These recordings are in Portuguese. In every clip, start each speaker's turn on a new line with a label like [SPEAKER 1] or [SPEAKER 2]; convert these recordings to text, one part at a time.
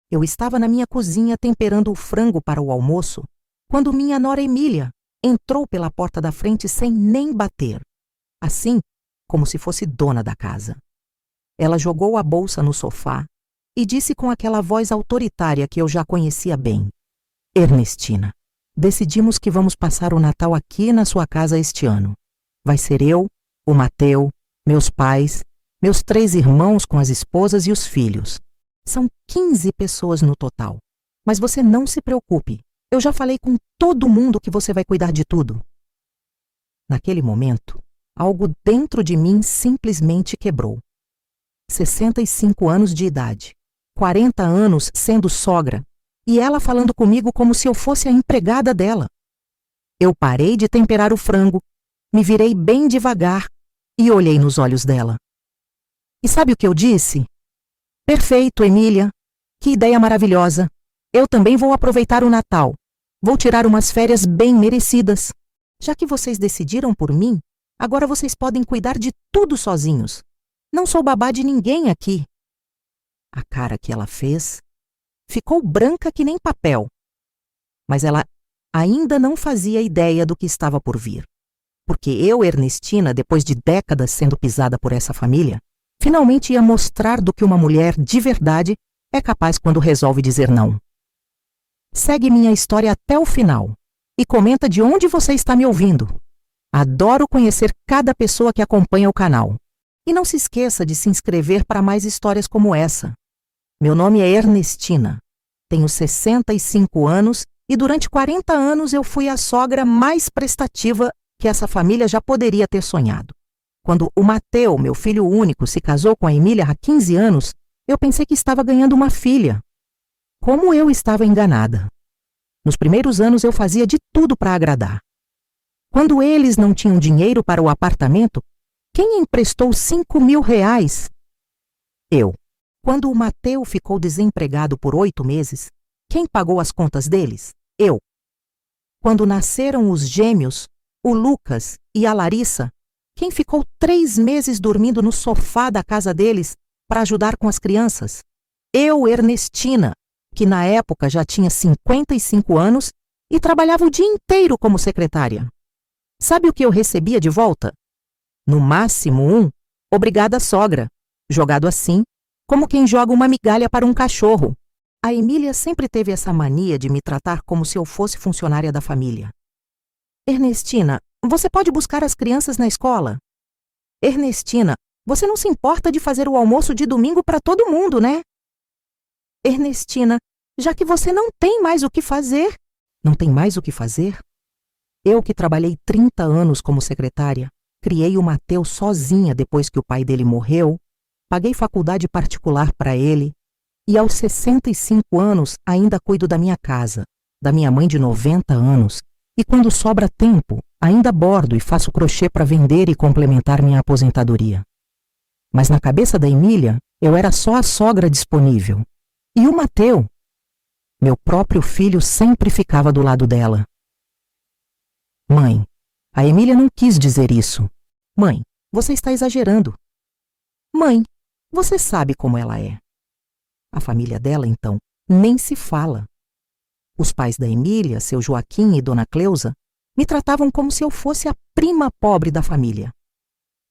[SPEAKER 1] Eu estava na minha cozinha temperando o frango para o almoço, quando minha nora Emília entrou pela porta da frente sem nem bater, assim como se fosse dona da casa. Ela jogou a bolsa no sofá e disse com aquela voz autoritária que eu já conhecia bem: Ernestina, decidimos que vamos passar o Natal aqui na sua casa este ano. Vai ser eu, o Mateu, meus pais, meus 3 irmãos com as esposas e os filhos. São 15 pessoas no total. Mas você não se preocupe. Eu já falei com todo mundo que você vai cuidar de tudo. Naquele momento, algo dentro de mim simplesmente quebrou. 65 anos de idade, 40 anos sendo sogra, e ela falando comigo como se eu fosse a empregada dela. Eu parei de temperar o frango, me virei bem devagar e olhei nos olhos dela. E sabe o que eu disse? Perfeito, Emília. Que ideia maravilhosa. Eu também vou aproveitar o Natal. Vou tirar umas férias bem merecidas. Já que vocês decidiram por mim, agora vocês podem cuidar de tudo sozinhos. Não sou babá de ninguém aqui. A cara que ela fez ficou branca que nem papel. Mas ela ainda não fazia ideia do que estava por vir. Porque eu, Ernestina, depois de décadas sendo pisada por essa família, finalmente ia mostrar do que uma mulher de verdade é capaz quando resolve dizer não. Segue minha história até o final e comenta de onde você está me ouvindo. Adoro conhecer cada pessoa que acompanha o canal. E não se esqueça de se inscrever para mais histórias como essa. Meu nome é Ernestina, tenho 65 anos e durante 40 anos eu fui a sogra mais prestativa que essa família já poderia ter sonhado. Quando o Mateu, meu filho único, se casou com a Emília há 15 anos, eu pensei que estava ganhando uma filha. Como eu estava enganada. Nos primeiros anos eu fazia de tudo para agradar. Quando eles não tinham dinheiro para o apartamento, quem emprestou 5.000 reais? Eu. Quando o Mateu ficou desempregado por 8 meses, quem pagou as contas deles? Eu. Quando nasceram os gêmeos, o Lucas e a Larissa, quem ficou 3 meses dormindo no sofá da casa deles para ajudar com as crianças? Eu, Ernestina, que na época já tinha 55 anos e trabalhava o dia inteiro como secretária. Sabe o que eu recebia de volta? No máximo obrigada sogra, jogado assim, como quem joga uma migalha para um cachorro. A Emília sempre teve essa mania de me tratar como se eu fosse funcionária da família. Ernestina, você pode buscar as crianças na escola? Ernestina, você não se importa de fazer o almoço de domingo para todo mundo, né? Ernestina, já que você não tem mais o que fazer. Não tem mais o que fazer? Eu que trabalhei 30 anos como secretária, criei o Mateu sozinha depois que o pai dele morreu, paguei faculdade particular para ele e aos 65 anos ainda cuido da minha casa, da minha mãe de 90 anos e quando sobra tempo ainda bordo e faço crochê para vender e complementar minha aposentadoria. Mas na cabeça da Emília eu era só a sogra disponível. E o Mateu? Meu próprio filho sempre ficava do lado dela. Mãe, a Emília não quis dizer isso. Mãe, você está exagerando. Mãe, você sabe como ela é. A família dela, então, nem se fala. Os pais da Emília, seu Joaquim e Dona Cleusa, me tratavam como se eu fosse a prima pobre da família.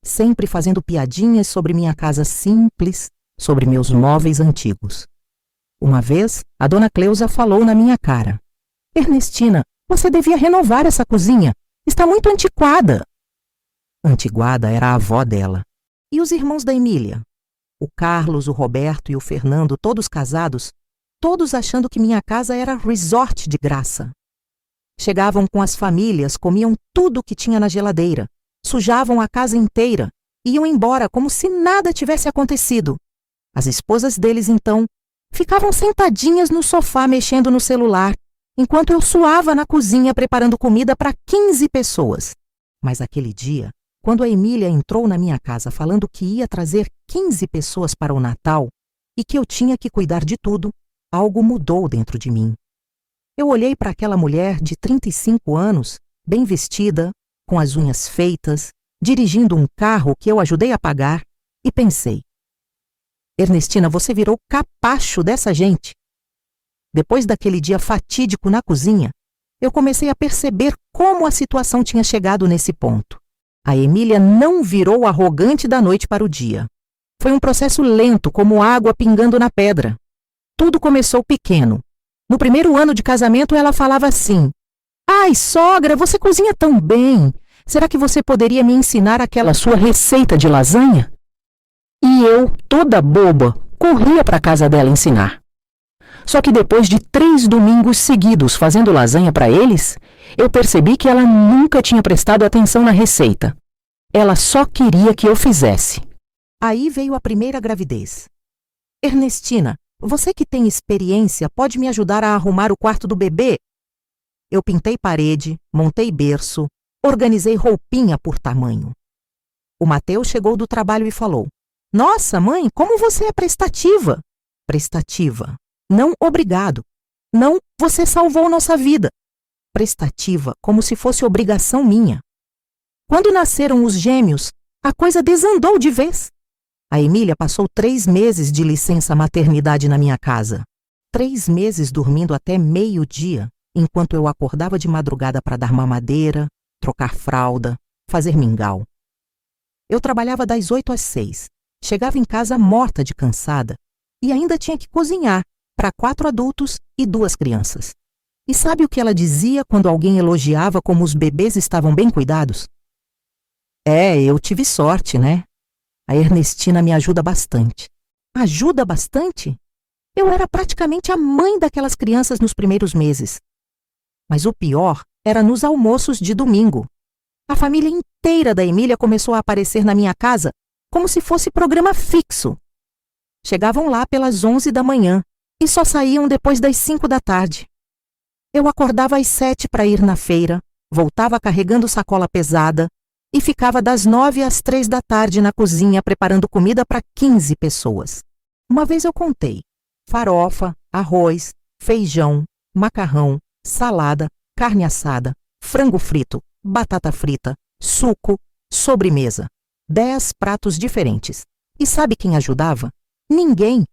[SPEAKER 1] Sempre fazendo piadinhas sobre minha casa simples, sobre meus móveis antigos. Uma vez, a Dona Cleusa falou na minha cara: Ernestina, você devia renovar essa cozinha. Está muito antiquada. Antiguada era a avó dela. E os irmãos da Emília? O Carlos, o Roberto e o Fernando, todos casados, todos achando que minha casa era resort de graça. Chegavam com as famílias, comiam tudo que tinha na geladeira, sujavam a casa inteira, iam embora como se nada tivesse acontecido. As esposas deles, então, ficavam sentadinhas no sofá mexendo no celular, enquanto eu suava na cozinha preparando comida para 15 pessoas. Mas aquele dia, quando a Emília entrou na minha casa falando que ia trazer 15 pessoas para o Natal e que eu tinha que cuidar de tudo, algo mudou dentro de mim. Eu olhei para aquela mulher de 35 anos, bem vestida, com as unhas feitas, dirigindo um carro que eu ajudei a pagar, e pensei: Ernestina, você virou capacho dessa gente. Depois daquele dia fatídico na cozinha, eu comecei a perceber como a situação tinha chegado nesse ponto. A Emília não virou arrogante da noite para o dia. Foi um processo lento, como água pingando na pedra. Tudo começou pequeno. No primeiro ano de casamento, ela falava assim: "Ai, sogra, você cozinha tão bem. Será que você poderia me ensinar aquela sua receita de lasanha?" E eu, toda boba, corria para a casa dela ensinar. Só que depois de 3 domingos seguidos fazendo lasanha para eles, eu percebi que ela nunca tinha prestado atenção na receita. Ela só queria que eu fizesse. Aí veio a primeira gravidez. "Ernestina, você que tem experiência, pode me ajudar a arrumar o quarto do bebê?" Eu pintei parede, montei berço, organizei roupinha por tamanho. O Mateus chegou do trabalho e falou: "Nossa, mãe, como você é prestativa!" Prestativa. Não obrigado. Não, você salvou nossa vida. Prestativa, como se fosse obrigação minha. Quando nasceram os gêmeos, a coisa desandou de vez. A Emília passou 3 meses de licença maternidade na minha casa. 3 meses dormindo até meio-dia, enquanto eu acordava de madrugada para dar mamadeira, trocar fralda, fazer mingau. Eu trabalhava das 8 às 6. Chegava em casa morta de cansada e ainda tinha que cozinhar para 4 adultos e 2 crianças. E sabe o que ela dizia quando alguém elogiava como os bebês estavam bem cuidados? Eu tive sorte, né? A Ernestina me ajuda bastante." Ajuda bastante? Eu era praticamente a mãe daquelas crianças nos primeiros meses. Mas o pior era nos almoços de domingo. A família inteira da Emília começou a aparecer na minha casa como se fosse programa fixo. Chegavam lá pelas 11 da manhã e só saíam depois das 5 da tarde. Eu acordava às 7 para ir na feira, voltava carregando sacola pesada e ficava das 9 às 3 da tarde na cozinha preparando comida para 15 pessoas. Uma vez eu contei: farofa, arroz, feijão, macarrão, salada, carne assada, frango frito, batata frita, suco, sobremesa. 10 pratos diferentes. E sabe quem ajudava? Ninguém.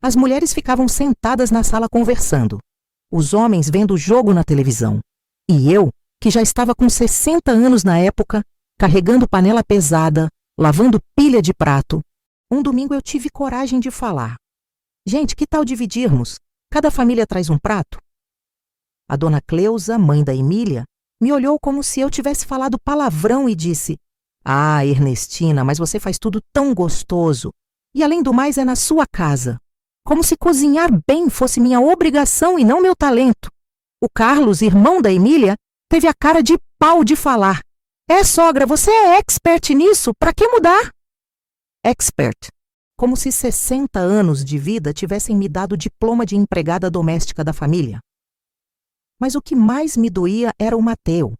[SPEAKER 1] As mulheres ficavam sentadas na sala conversando. Os homens vendo o jogo na televisão. E eu, que já estava com 60 anos na época, carregando panela pesada, lavando pilha de prato. Um domingo eu tive coragem de falar: "Gente, que tal dividirmos? Cada família traz um prato?" A dona Cleusa, mãe da Emília, me olhou como se eu tivesse falado palavrão e disse: "Ah, Ernestina, mas você faz tudo tão gostoso. E além do mais é na sua casa. Como se cozinhar bem fosse minha obrigação e não meu talento." O Carlos, irmão da Emília, teve a cara de pau de falar: Sogra, você é expert nisso, para que mudar?" Expert. Como se 60 anos de vida tivessem me dado o diploma de empregada doméstica da família. Mas o que mais me doía era o Mateu.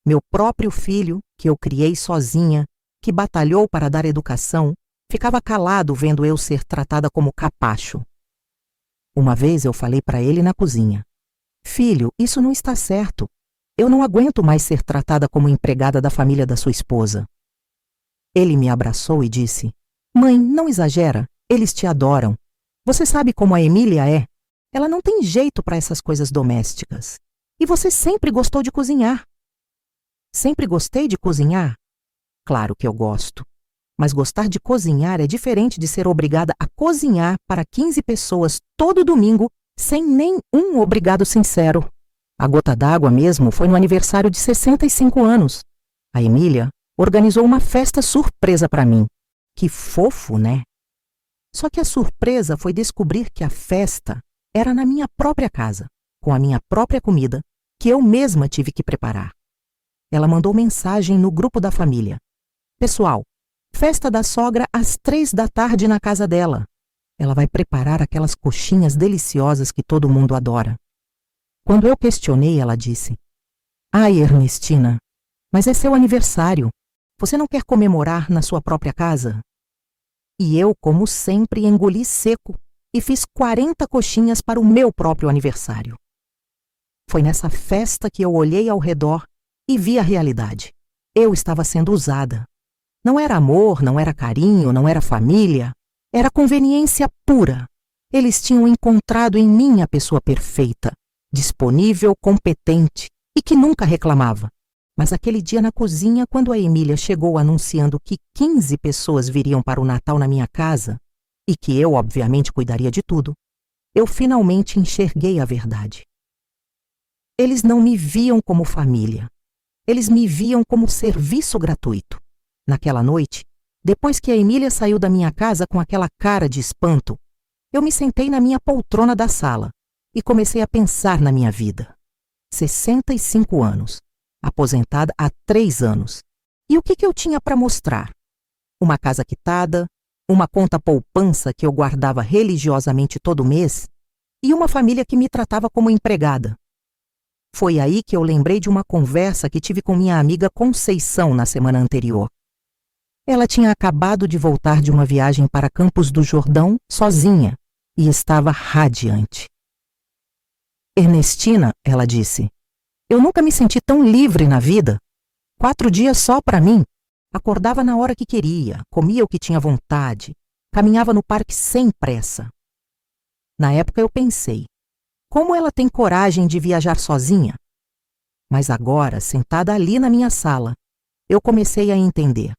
[SPEAKER 1] Meu próprio filho, que eu criei sozinha, que batalhou para dar educação, ficava calado vendo eu ser tratada como capacho. Uma vez eu falei para ele na cozinha: "Filho, isso não está certo. Eu não aguento mais ser tratada como empregada da família da sua esposa." Ele me abraçou e disse: "Mãe, não exagera. Eles te adoram. Você sabe como a Emília é. Ela não tem jeito para essas coisas domésticas. E você sempre gostou de cozinhar." Sempre gostei de cozinhar? Claro que eu gosto. Mas gostar de cozinhar é diferente de ser obrigada a cozinhar para 15 pessoas todo domingo sem nenhum obrigado sincero. A gota d'água mesmo foi no aniversário de 65 anos. A Emília organizou uma festa surpresa para mim. Que fofo, né? Só que a surpresa foi descobrir que a festa era na minha própria casa, com a minha própria comida, que eu mesma tive que preparar. Ela mandou mensagem no grupo da família: "Pessoal, festa da sogra às 3 da tarde na casa dela. Ela vai preparar aquelas coxinhas deliciosas que todo mundo adora." Quando eu questionei, ela disse: "Ai, Ernestina, mas é seu aniversário. Você não quer comemorar na sua própria casa?" E eu, como sempre, engoli seco e fiz 40 coxinhas para o meu próprio aniversário. Foi nessa festa que eu olhei ao redor e vi a realidade. Eu estava sendo usada. Não era amor, não era carinho, não era família. Era conveniência pura. Eles tinham encontrado em mim a pessoa perfeita, disponível, competente e que nunca reclamava. Mas aquele dia na cozinha, quando a Emília chegou anunciando que 15 pessoas viriam para o Natal na minha casa e que eu, obviamente, cuidaria de tudo, eu finalmente enxerguei a verdade. Eles não me viam como família. Eles me viam como serviço gratuito. Naquela noite, depois que a Emília saiu da minha casa com aquela cara de espanto, eu me sentei na minha poltrona da sala e comecei a pensar na minha vida. 65 anos, aposentada há 3 anos. E o que eu tinha para mostrar? Uma casa quitada, uma conta poupança que eu guardava religiosamente todo mês e uma família que me tratava como empregada. Foi aí que eu lembrei de uma conversa que tive com minha amiga Conceição na semana anterior. Ela tinha acabado de voltar de uma viagem para Campos do Jordão sozinha e estava radiante. Ernestina, ela disse, eu nunca me senti tão livre na vida. 4 dias só para mim. Acordava na hora que queria, comia o que tinha vontade, caminhava no parque sem pressa. Na época eu pensei, como ela tem coragem de viajar sozinha? Mas agora, sentada ali na minha sala, eu comecei a entender.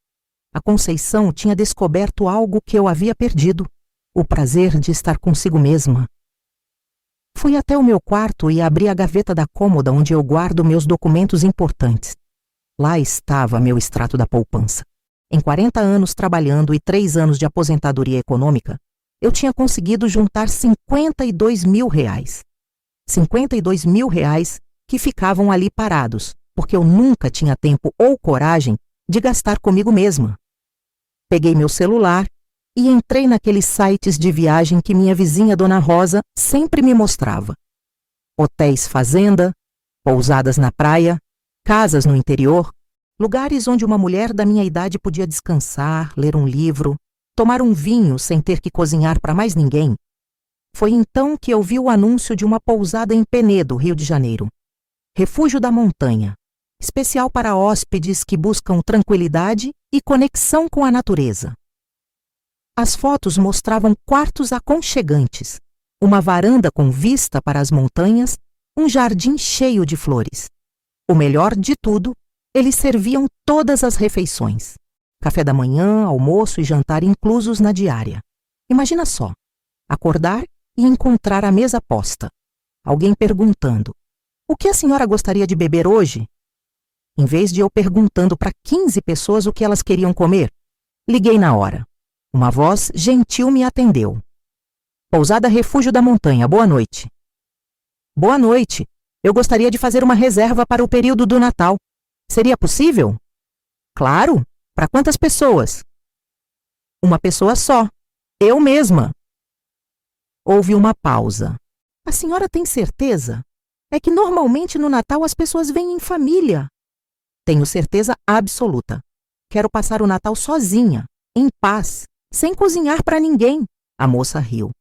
[SPEAKER 1] A Conceição tinha descoberto algo que eu havia perdido, o prazer de estar consigo mesma. Fui até o meu quarto e abri a gaveta da cômoda onde eu guardo meus documentos importantes. Lá estava meu extrato da poupança. Em 40 anos trabalhando e 3 anos de aposentadoria econômica, eu tinha conseguido juntar R$52 mil. R$52 mil que ficavam ali parados, porque eu nunca tinha tempo ou coragem de gastar comigo mesma. Peguei meu celular e entrei naqueles sites de viagem que minha vizinha Dona Rosa sempre me mostrava. Hotéis fazenda, pousadas na praia, casas no interior, lugares onde uma mulher da minha idade podia descansar, ler um livro, tomar um vinho sem ter que cozinhar para mais ninguém. Foi então que eu vi o anúncio de uma pousada em Penedo, Rio de Janeiro. Refúgio da Montanha, especial para hóspedes que buscam tranquilidade e conexão com a natureza. As fotos mostravam quartos aconchegantes, uma varanda com vista para as montanhas, um jardim cheio de flores. O melhor de tudo, eles serviam todas as refeições. Café da manhã, almoço e jantar inclusos na diária. Imagina só, acordar e encontrar a mesa posta. Alguém perguntando, o que a senhora gostaria de beber hoje? Em vez de eu perguntando para 15 pessoas o que elas queriam comer, liguei na hora. Uma voz gentil me atendeu. Pousada Refúgio da Montanha, boa noite. Boa noite. Eu gostaria de fazer uma reserva para o período do Natal. Seria possível? Claro. Para quantas pessoas? Uma pessoa só. Eu mesma. Houve uma pausa. A senhora tem certeza? É que normalmente no Natal as pessoas vêm em família. Tenho certeza absoluta. Quero passar o Natal sozinha, em paz, sem cozinhar para ninguém. A moça riu.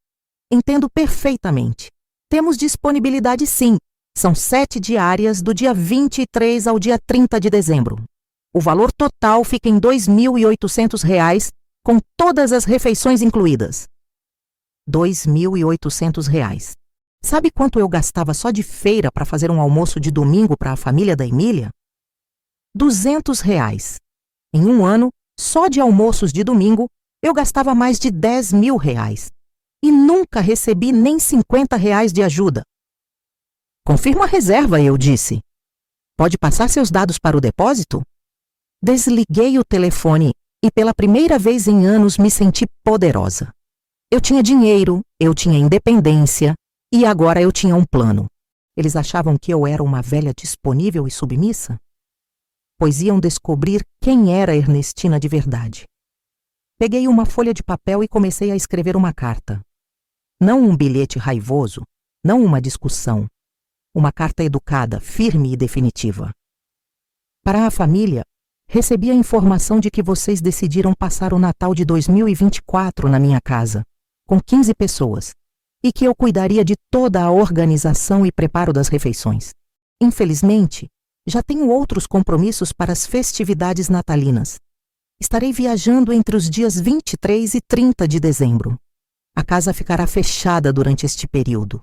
[SPEAKER 1] Entendo perfeitamente. Temos disponibilidade sim. São 7 diárias do dia 23 ao dia 30 de dezembro. O valor total fica em R$2.800, com todas as refeições incluídas. R$2.800. Sabe quanto eu gastava só de feira para fazer um almoço de domingo para a família da Emília? R$200. Em um ano, só de almoços de domingo, eu gastava mais de R$10 mil. E nunca recebi nem R$50 de ajuda. Confirma a reserva, eu disse. Pode passar seus dados para o depósito? Desliguei o telefone e pela primeira vez em anos me senti poderosa. Eu tinha dinheiro, eu tinha independência e agora eu tinha um plano. Eles achavam que eu era uma velha disponível e submissa? Pois iam descobrir quem era Ernestina de verdade. Peguei uma folha de papel e comecei a escrever uma carta. Não um bilhete raivoso, não uma discussão. Uma carta educada, firme e definitiva. Para a família, recebi a informação de que vocês decidiram passar o Natal de 2024 na minha casa, com 15 pessoas, e que eu cuidaria de toda a organização e preparo das refeições. Infelizmente, já tenho outros compromissos para as festividades natalinas. Estarei viajando entre os dias 23 e 30 de dezembro. A casa ficará fechada durante este período.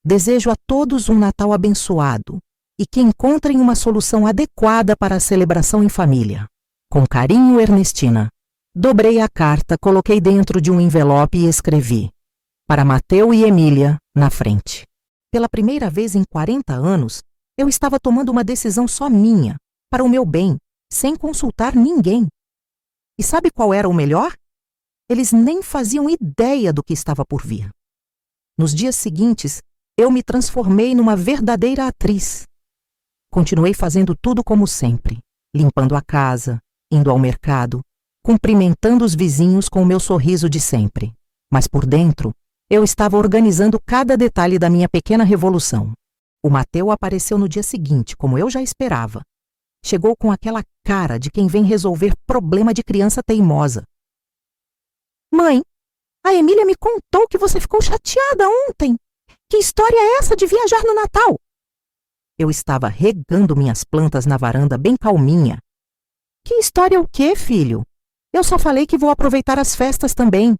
[SPEAKER 1] Desejo a todos um Natal abençoado e que encontrem uma solução adequada para a celebração em família. Com carinho, Ernestina. Dobrei a carta, coloquei dentro de um envelope e escrevi: para Mateu e Emília, na frente. Pela primeira vez em 40 anos, eu estava tomando uma decisão só minha, para o meu bem, sem consultar ninguém. E sabe qual era o melhor? Eles nem faziam ideia do que estava por vir. Nos dias seguintes, eu me transformei numa verdadeira atriz. Continuei fazendo tudo como sempre, limpando a casa, indo ao mercado, cumprimentando os vizinhos com o meu sorriso de sempre. Mas por dentro, eu estava organizando cada detalhe da minha pequena revolução. O Mateu apareceu no dia seguinte, como eu já esperava. Chegou com aquela cara de quem vem resolver problema de criança teimosa. Mãe, a Emília me contou que você ficou chateada ontem. Que história é essa de viajar no Natal? Eu estava regando minhas plantas na varanda bem calminha. Que história o quê, filho? Eu só falei que vou aproveitar as festas também.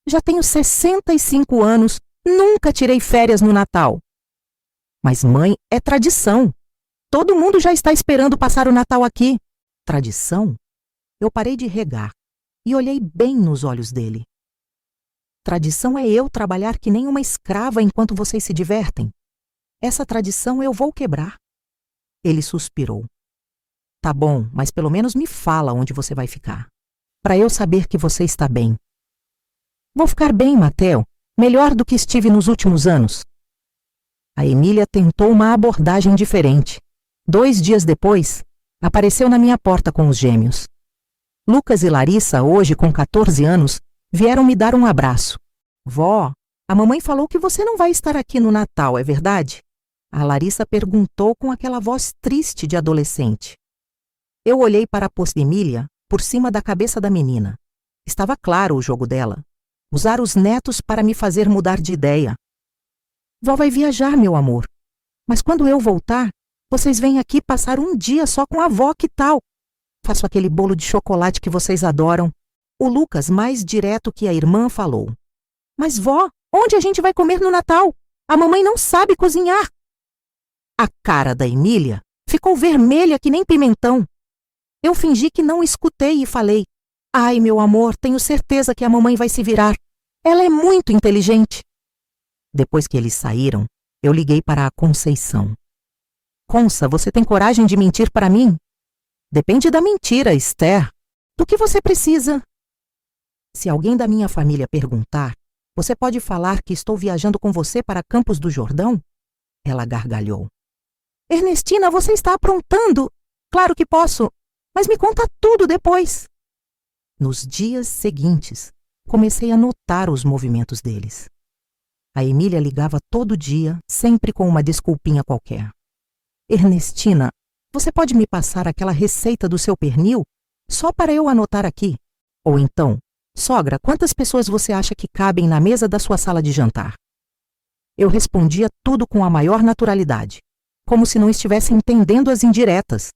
[SPEAKER 1] Já tenho 65 anos, nunca tirei férias no Natal. Mas, mãe, é tradição. Todo mundo já está esperando passar o Natal aqui. Tradição? Eu parei de regar e olhei bem nos olhos dele. Tradição é eu trabalhar que nem uma escrava enquanto vocês se divertem. Essa tradição eu vou quebrar. Ele suspirou. Tá bom, mas pelo menos me fala onde você vai ficar, para eu saber que você está bem. Vou ficar bem, Mateu, melhor do que estive nos últimos anos. A Emília tentou uma abordagem diferente. 2 dias depois, apareceu na minha porta com os gêmeos. Lucas e Larissa, hoje com 14 anos, vieram me dar um abraço. Vó, a mamãe falou que você não vai estar aqui no Natal, é verdade? A Larissa perguntou com aquela voz triste de adolescente. Eu olhei para a poça Emília por cima da cabeça da menina. Estava claro o jogo dela. Usar os netos para me fazer mudar de ideia. Vó vai viajar, meu amor. Mas quando eu voltar, vocês vêm aqui passar um dia só com a avó, que tal? Faço aquele bolo de chocolate que vocês adoram. O Lucas, mais direto que a irmã, falou. Mas vó, onde a gente vai comer no Natal? A mamãe não sabe cozinhar. A cara da Emília ficou vermelha que nem pimentão. Eu fingi que não escutei e falei. Ai, meu amor, tenho certeza que a mamãe vai se virar. Ela é muito inteligente. Depois que eles saíram, eu liguei para a Conceição. Conça, você tem coragem de mentir para mim? Depende da mentira, Esther. Do que você precisa? Se alguém da minha família perguntar, você pode falar que estou viajando com você para Campos do Jordão? Ela gargalhou. Ernestina, você está aprontando? Claro que posso, mas me conta tudo depois. Nos dias seguintes, comecei a notar os movimentos deles. A Emília ligava todo dia, sempre com uma desculpinha qualquer. Ernestina, você pode me passar aquela receita do seu pernil? Só para eu anotar aqui. Ou então, sogra, quantas pessoas você acha que cabem na mesa da sua sala de jantar? Eu respondia tudo com a maior naturalidade, como se não estivesse entendendo as indiretas.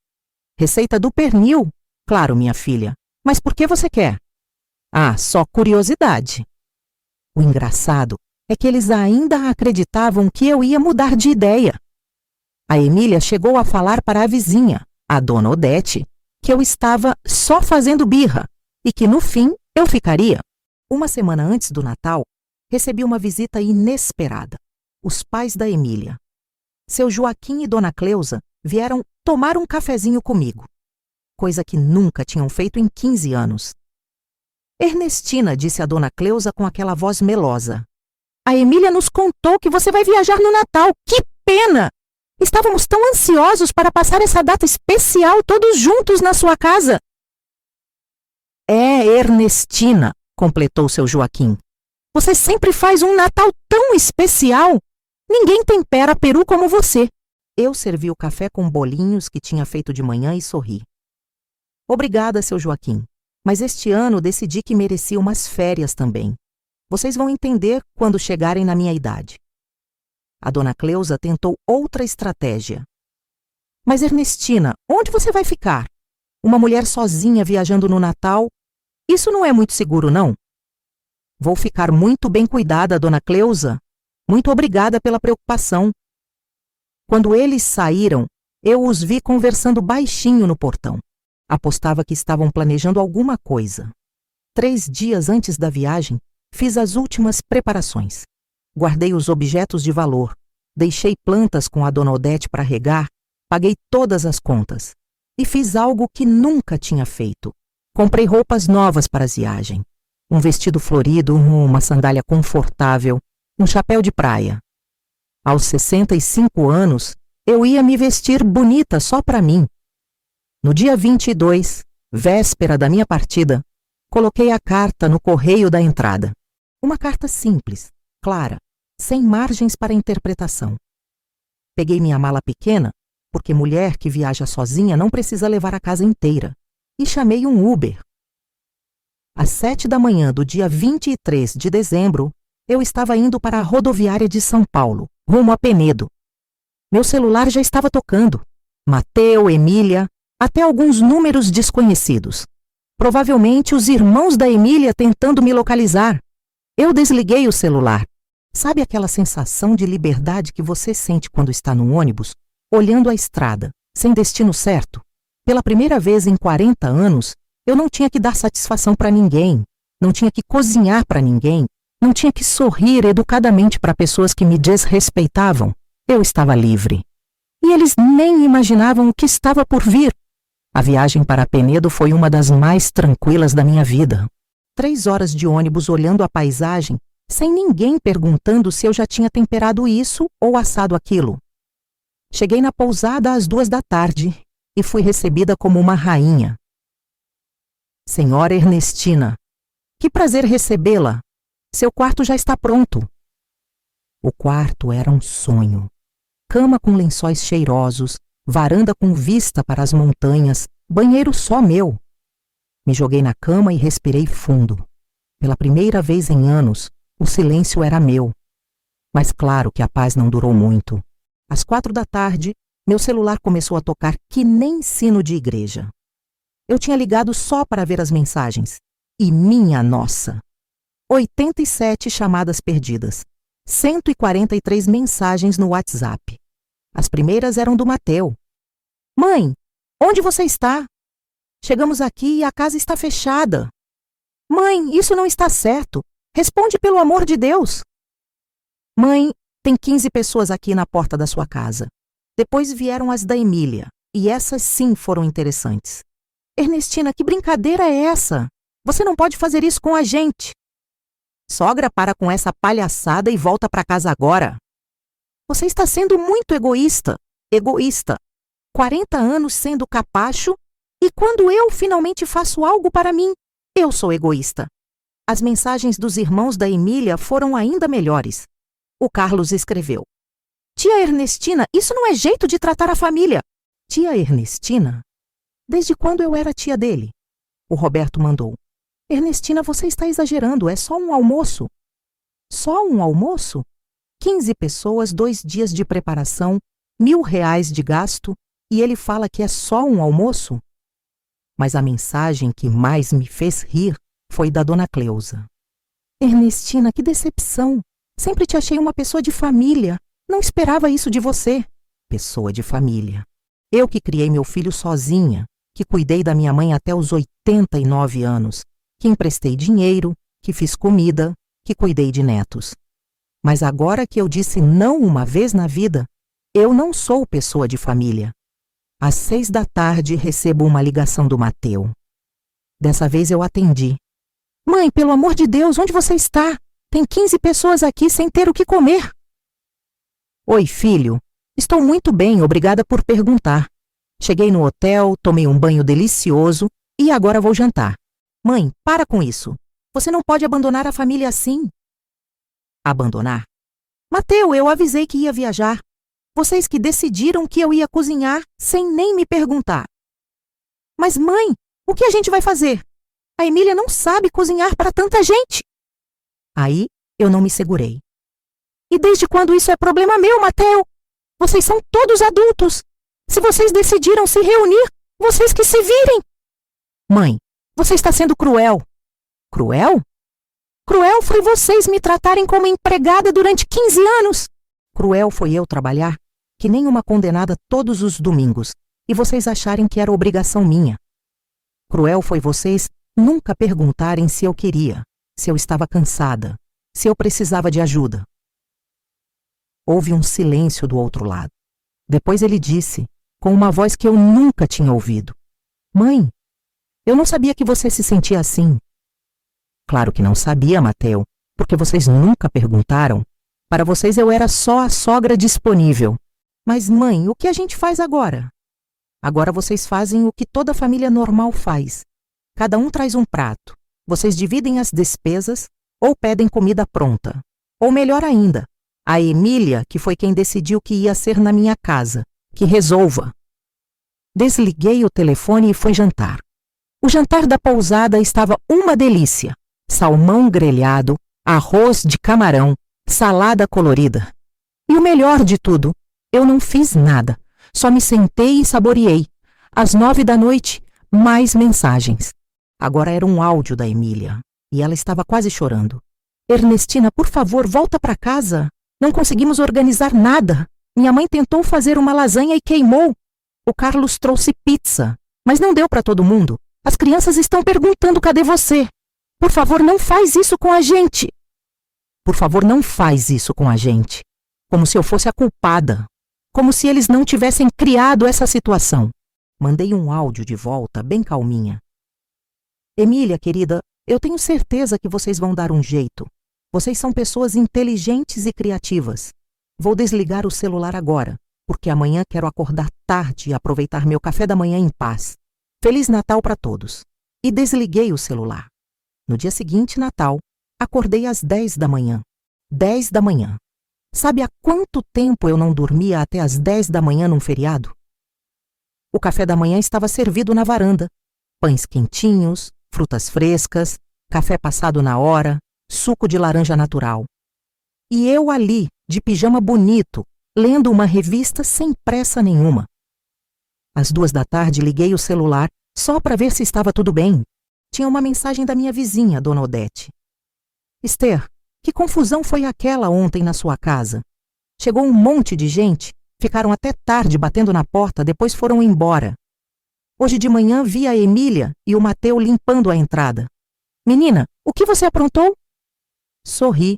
[SPEAKER 1] Receita do pernil? Claro, minha filha. Mas por que você quer? Ah, só curiosidade. O engraçado é que eles ainda acreditavam que eu ia mudar de ideia. A Emília chegou a falar para a vizinha, a dona Odete, que eu estava só fazendo birra e que no fim eu ficaria. Uma semana antes do Natal, recebi uma visita inesperada. Os pais da Emília. Seu Joaquim e dona Cleusa vieram tomar um cafezinho comigo, coisa que nunca tinham feito em 15 anos. Ernestina, disse a dona Cleusa com aquela voz melosa. A Emília nos contou que você vai viajar no Natal. Que pena! Estávamos tão ansiosos para passar essa data especial todos juntos na sua casa. É, Ernestina, completou seu Joaquim. Você sempre faz um Natal tão especial. Ninguém tempera peru como você. Eu servi o café com bolinhos que tinha feito de manhã e sorri. Obrigada, seu Joaquim. Mas este ano decidi que merecia umas férias também. Vocês vão entender quando chegarem na minha idade. A dona Cleusa tentou outra estratégia. Mas, Ernestina, onde você vai ficar? Uma mulher sozinha viajando no Natal? Isso não é muito seguro, não? Vou ficar muito bem cuidada, dona Cleusa. Muito obrigada pela preocupação. Quando eles saíram, eu os vi conversando baixinho no portão. Apostava que estavam planejando alguma coisa. 3 dias antes da viagem, fiz as últimas preparações. Guardei os objetos de valor, deixei plantas com a dona Odete para regar, paguei todas as contas. E fiz algo que nunca tinha feito. Comprei roupas novas para a viagem. Um vestido florido, uma sandália confortável, um chapéu de praia. Aos 65 anos, eu ia me vestir bonita só para mim. No dia 22, véspera da minha partida, coloquei a carta no correio da entrada. Uma carta simples, clara, sem margens para interpretação. Peguei minha mala pequena, porque mulher que viaja sozinha não precisa levar a casa inteira, e chamei um Uber. Às 7 da manhã do dia 23 de dezembro, eu estava indo para a rodoviária de São Paulo, rumo a Penedo. Meu celular já estava tocando. Mateu, Emília, até alguns números desconhecidos. Provavelmente os irmãos da Emília tentando me localizar. Eu desliguei o celular. Sabe aquela sensação de liberdade que você sente quando está no ônibus, olhando a estrada, sem destino certo? Pela primeira vez em 40 anos, eu não tinha que dar satisfação para ninguém, não tinha que cozinhar para ninguém, não tinha que sorrir educadamente para pessoas que me desrespeitavam. Eu estava livre. E eles nem imaginavam o que estava por vir. A viagem para Penedo foi uma das mais tranquilas da minha vida. 3 horas de ônibus olhando a paisagem, sem ninguém perguntando se eu já tinha temperado isso ou assado aquilo. Cheguei na pousada às 2 da tarde e fui recebida como uma rainha. Senhora Ernestina, que prazer recebê-la. Seu quarto já está pronto. O quarto era um sonho. Cama com lençóis cheirosos, varanda com vista para as montanhas, banheiro só meu. Me joguei na cama e respirei fundo. Pela primeira vez em anos, o silêncio era meu. Mas claro que a paz não durou muito. Às 4 da tarde, meu celular começou a tocar que nem sino de igreja. Eu tinha ligado só para ver as mensagens. E minha nossa! 87 chamadas perdidas. 143 mensagens no WhatsApp. As primeiras eram do Mateu. Mãe, onde você está? Chegamos aqui e a casa está fechada. Mãe, isso não está certo. Responde pelo amor de Deus. Mãe, tem 15 pessoas aqui na porta da sua casa. Depois vieram as da Emília, e essas sim foram interessantes. Ernestina, que brincadeira é essa? Você não pode fazer isso com a gente. Sogra, para com essa palhaçada e volta para casa agora. Você está sendo muito egoísta. Egoísta. 40 anos sendo capacho, e quando eu finalmente faço algo para mim, eu sou egoísta. As mensagens dos irmãos da Emília foram ainda melhores. O Carlos escreveu: Tia Ernestina, isso não é jeito de tratar a família. Tia Ernestina? Desde quando eu era tia dele? O Roberto mandou: Ernestina, você está exagerando, é só um almoço. Só um almoço? 15 pessoas, 2 dias de preparação, R$1.000 de gasto, e ele fala que é só um almoço? Mas a mensagem que mais me fez rir foi da dona Cleusa. Ernestina, que decepção! Sempre te achei uma pessoa de família. Não esperava isso de você. Pessoa de família. Eu que criei meu filho sozinha, que cuidei da minha mãe até os 89 anos, que emprestei dinheiro, que fiz comida, que cuidei de netos. Mas agora que eu disse não uma vez na vida, eu não sou pessoa de família. Às 6 da tarde recebo uma ligação do Mateu. Dessa vez eu atendi. Mãe, pelo amor de Deus, onde você está? Tem 15 pessoas aqui sem ter o que comer. Oi, filho. Estou muito bem, obrigada por perguntar. Cheguei no hotel, tomei um banho delicioso e agora vou jantar. Mãe, para com isso. Você não pode abandonar a família assim. Abandonar? Mateu, eu avisei que ia viajar. Vocês que decidiram que eu ia cozinhar sem nem me perguntar. Mas, mãe, o que a gente vai fazer? A Emília não sabe cozinhar para tanta gente. Aí, eu não me segurei. E desde quando isso é problema meu, Mateu? Vocês são todos adultos. Se vocês decidiram se reunir, vocês que se virem. Mãe, você está sendo cruel. Cruel? Cruel foi vocês me tratarem como empregada durante 15 anos. Cruel foi eu trabalhar, que nem uma condenada todos os domingos, e vocês acharem que era obrigação minha. Cruel foi vocês nunca perguntarem se eu queria, se eu estava cansada, se eu precisava de ajuda. Houve um silêncio do outro lado. Depois ele disse, com uma voz que eu nunca tinha ouvido: Mãe, eu não sabia que você se sentia assim. Claro que não sabia, Mateu, porque vocês nunca perguntaram. Para vocês eu era só a sogra disponível. Mas, mãe, o que a gente faz agora? Agora vocês fazem o que toda família normal faz. Cada um traz um prato. Vocês dividem as despesas ou pedem comida pronta. Ou melhor ainda, a Emília, que foi quem decidiu que ia ser na minha casa, que resolva. Desliguei o telefone e fui jantar. O jantar da pousada estava uma delícia. Salmão grelhado, arroz de camarão, salada colorida. E o melhor de tudo, eu não fiz nada, só me sentei e saboreei. Às 9 da noite, mais mensagens. Agora era um áudio da Emília, e ela estava quase chorando. Ernestina, por favor, volta para casa. Não conseguimos organizar nada. Minha mãe tentou fazer uma lasanha e queimou. O Carlos trouxe pizza, mas não deu para todo mundo. As crianças estão perguntando cadê você. Por favor, não faz isso com a gente. Por favor, não faz isso com a gente. Como se eu fosse a culpada. Como se eles não tivessem criado essa situação. Mandei um áudio de volta, bem calminha. Emília, querida, eu tenho certeza que vocês vão dar um jeito. Vocês são pessoas inteligentes e criativas. Vou desligar o celular agora, porque amanhã quero acordar tarde e aproveitar meu café da manhã em paz. Feliz Natal para todos. E desliguei o celular. No dia seguinte, Natal, acordei às 10 da manhã. 10 da manhã. Sabe há quanto tempo eu não dormia até às 10 da manhã num feriado? O café da manhã estava servido na varanda. Pães quentinhos, frutas frescas, café passado na hora, suco de laranja natural. E eu ali, de pijama bonito, lendo uma revista sem pressa nenhuma. Às 2 da tarde liguei o celular só para ver se estava tudo bem. Tinha uma mensagem da minha vizinha, Dona Odete. Esther, que confusão foi aquela ontem na sua casa? Chegou um monte de gente, ficaram até tarde batendo na porta, depois foram embora. Hoje de manhã vi a Emília e o Mateu limpando a entrada. Menina, o que você aprontou? Sorri.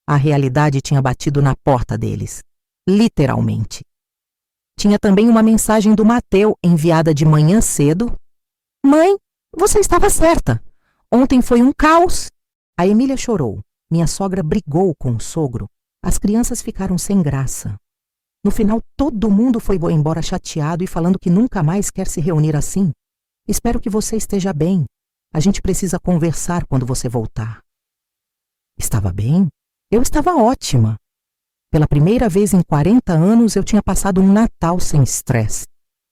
[SPEAKER 1] A realidade tinha batido na porta deles. Literalmente. Tinha também uma mensagem do Mateu enviada de manhã cedo. Mãe, você estava certa. Ontem foi um caos. A Emília chorou. Minha sogra brigou com o sogro. As crianças ficaram sem graça. No final, todo mundo foi embora chateado e falando que nunca mais quer se reunir assim. Espero que você esteja bem. A gente precisa conversar quando você voltar. Estava bem? Eu estava ótima. Pela primeira vez em 40 anos, eu tinha passado um Natal sem estresse.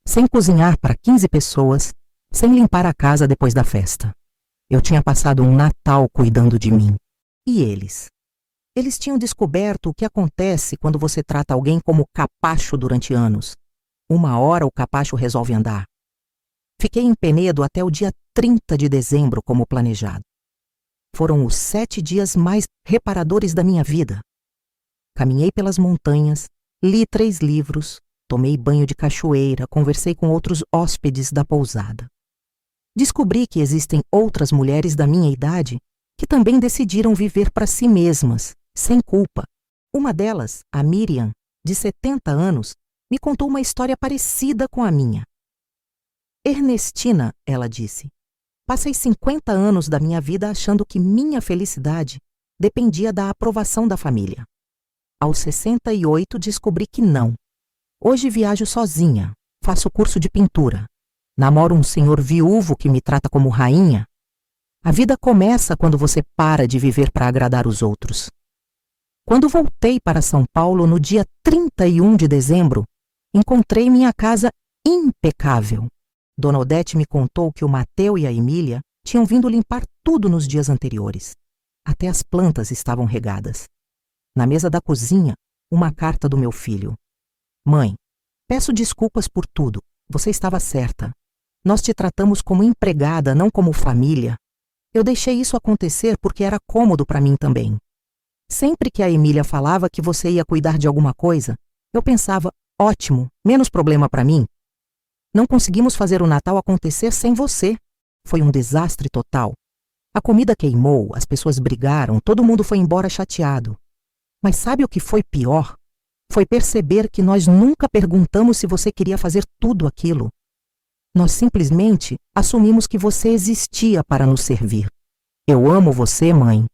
[SPEAKER 1] Sem cozinhar para 15 pessoas, sem limpar a casa depois da festa. Eu tinha passado um Natal cuidando de mim. E eles? Eles tinham descoberto o que acontece quando você trata alguém como capacho durante anos. Uma hora o capacho resolve andar. Fiquei em Penedo até o dia 30 de dezembro, como planejado. Foram os 7 dias mais reparadores da minha vida. Caminhei pelas montanhas, li 3 livros, tomei banho de cachoeira, conversei com outros hóspedes da pousada. Descobri que existem outras mulheres da minha idade que também decidiram viver para si mesmas, sem culpa. Uma delas, a Miriam, de 70 anos, me contou uma história parecida com a minha. Ernestina, ela disse, passei 50 anos da minha vida achando que minha felicidade dependia da aprovação da família. Aos 68 descobri que não. Hoje viajo sozinha, faço curso de pintura, namoro um senhor viúvo que me trata como rainha. A vida começa quando você para de viver para agradar os outros. Quando voltei para São Paulo no dia 31 de dezembro, encontrei minha casa impecável. Dona Odete me contou que o Mateu e a Emília tinham vindo limpar tudo nos dias anteriores. Até as plantas estavam regadas. Na mesa da cozinha, uma carta do meu filho. Mãe, peço desculpas por tudo. Você estava certa. Nós te tratamos como empregada, não como família. Eu deixei isso acontecer porque era cômodo para mim também. Sempre que a Emília falava que você ia cuidar de alguma coisa, eu pensava, ótimo, menos problema para mim. Não conseguimos fazer o Natal acontecer sem você. Foi um desastre total. A comida queimou, as pessoas brigaram, todo mundo foi embora chateado. Mas sabe o que foi pior? Foi perceber que nós nunca perguntamos se você queria fazer tudo aquilo. Nós simplesmente assumimos que você existia para nos servir. Eu amo você, mãe.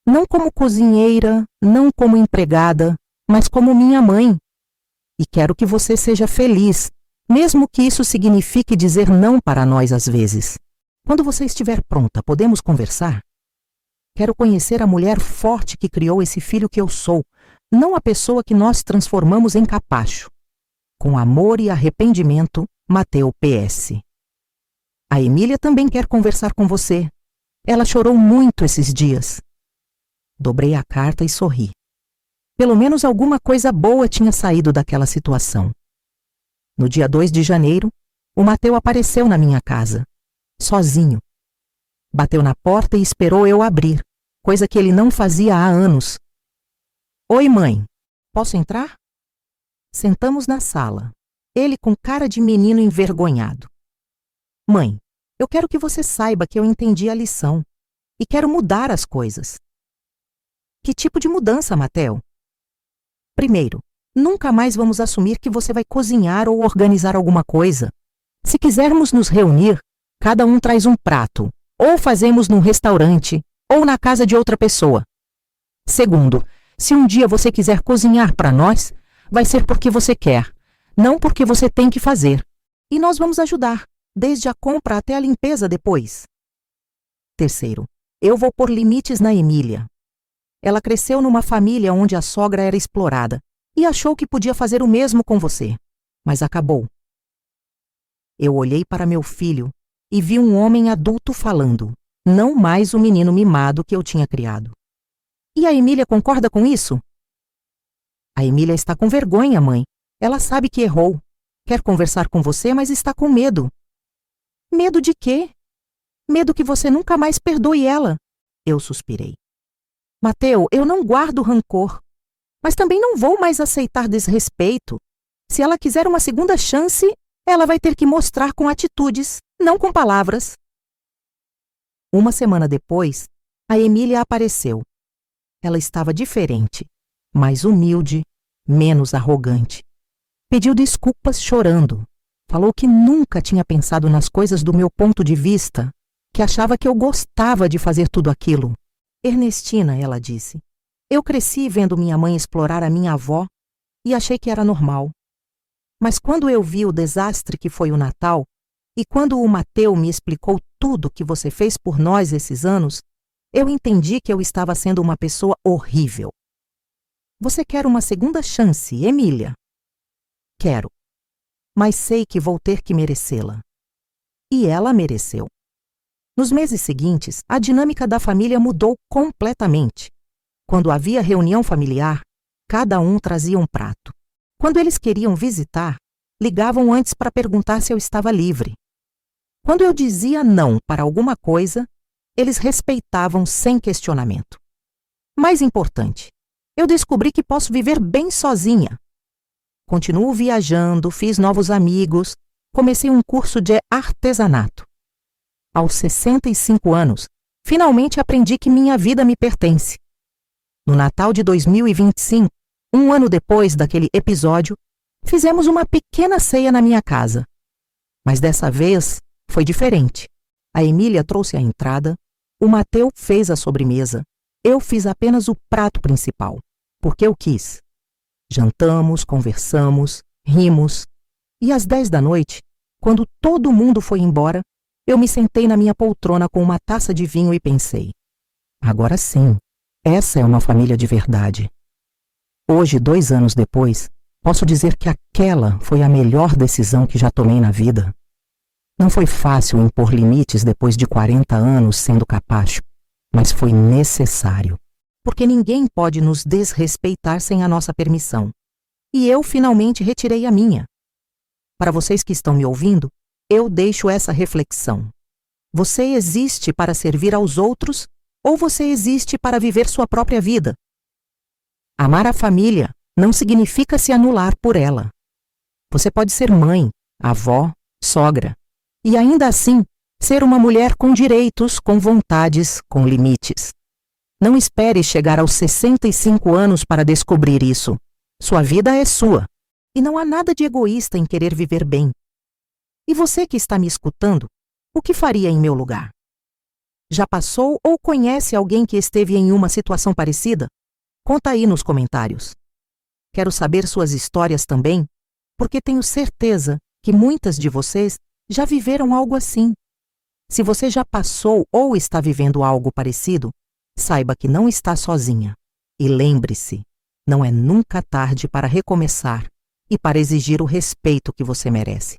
[SPEAKER 1] Não como cozinheira, não como empregada, mas como minha mãe. E quero que você seja feliz, mesmo que isso signifique dizer não para nós às vezes. Quando você estiver pronta, podemos conversar? Quero conhecer a mulher forte que criou esse filho que eu sou, não a pessoa que nós transformamos em capacho. Com amor e arrependimento, Mateu PS. A Emília também quer conversar com você. Ela chorou muito esses dias. Dobrei a carta e sorri. Pelo menos alguma coisa boa tinha saído daquela situação. No dia 2 de janeiro, o Mateu apareceu na minha casa, sozinho. Bateu na porta e esperou eu abrir, coisa que ele não fazia há anos. Oi, mãe. Posso entrar? Sentamos na sala, ele com cara de menino envergonhado. Mãe, eu quero que você saiba que eu entendi a lição e quero mudar as coisas. Que tipo de mudança, Mateu? Primeiro, nunca mais vamos assumir que você vai cozinhar ou organizar alguma coisa. Se quisermos nos reunir, cada um traz um prato, ou fazemos num restaurante, ou na casa de outra pessoa. Segundo, se um dia você quiser cozinhar para nós, vai ser porque você quer, não porque você tem que fazer. E nós vamos ajudar, desde a compra até a limpeza depois. Terceiro, eu vou pôr limites na Emília. Ela cresceu numa família onde a sogra era explorada e achou que podia fazer o mesmo com você, mas acabou. Eu olhei para meu filho e vi um homem adulto falando, não mais o menino mimado que eu tinha criado. E a Emília concorda com isso? A Emília está com vergonha, mãe. Ela sabe que errou. Quer conversar com você, mas está com medo. Medo de quê? Medo que você nunca mais perdoe ela. Eu suspirei. Mateu, eu não guardo rancor, mas também não vou mais aceitar desrespeito. Se ela quiser uma segunda chance, ela vai ter que mostrar com atitudes, não com palavras. Uma semana depois, a Emília apareceu. Ela estava diferente, mais humilde, menos arrogante. Pediu desculpas chorando. Falou que nunca tinha pensado nas coisas do meu ponto de vista, que achava que eu gostava de fazer tudo aquilo. Ernestina, ela disse, eu cresci vendo minha mãe explorar a minha avó e achei que era normal. Mas quando eu vi o desastre que foi o Natal e quando o Mateu me explicou tudo que você fez por nós esses anos, eu entendi que eu estava sendo uma pessoa horrível. Você quer uma segunda chance, Emília? Quero, mas sei que vou ter que merecê-la. E ela mereceu. Nos meses seguintes, a dinâmica da família mudou completamente. Quando havia reunião familiar, cada um trazia um prato. Quando eles queriam visitar, ligavam antes para perguntar se eu estava livre. Quando eu dizia não para alguma coisa, eles respeitavam sem questionamento. Mais importante, eu descobri que posso viver bem sozinha. Continuo viajando, fiz novos amigos, comecei um curso de artesanato. Aos 65 anos, finalmente aprendi que minha vida me pertence. No Natal de 2025, um ano depois daquele episódio, fizemos uma pequena ceia na minha casa. Mas dessa vez foi diferente. A Emília trouxe a entrada, o Mateu fez a sobremesa, eu fiz apenas o prato principal, porque eu quis. Jantamos, conversamos, rimos, e às 10 da noite, quando todo mundo foi embora, eu me sentei na minha poltrona com uma taça de vinho e pensei, agora sim, essa é uma família de verdade. Hoje, 2 anos depois, posso dizer que aquela foi a melhor decisão que já tomei na vida. Não foi fácil impor limites depois de 40 anos sendo capacho, mas foi necessário, porque ninguém pode nos desrespeitar sem a nossa permissão. E eu finalmente retirei a minha. Para vocês que estão me ouvindo, eu deixo essa reflexão. Você existe para servir aos outros ou você existe para viver sua própria vida? Amar a família não significa se anular por ela. Você pode ser mãe, avó, sogra, e ainda assim ser uma mulher com direitos, com vontades, com limites. Não espere chegar aos 65 anos para descobrir isso. Sua vida é sua, e não há nada de egoísta em querer viver bem. E você que está me escutando, o que faria em meu lugar? Já passou ou conhece alguém que esteve em uma situação parecida? Conta aí nos comentários. Quero saber suas histórias também, porque tenho certeza que muitas de vocês já viveram algo assim. Se você já passou ou está vivendo algo parecido, saiba que não está sozinha. E lembre-se, não é nunca tarde para recomeçar e para exigir o respeito que você merece.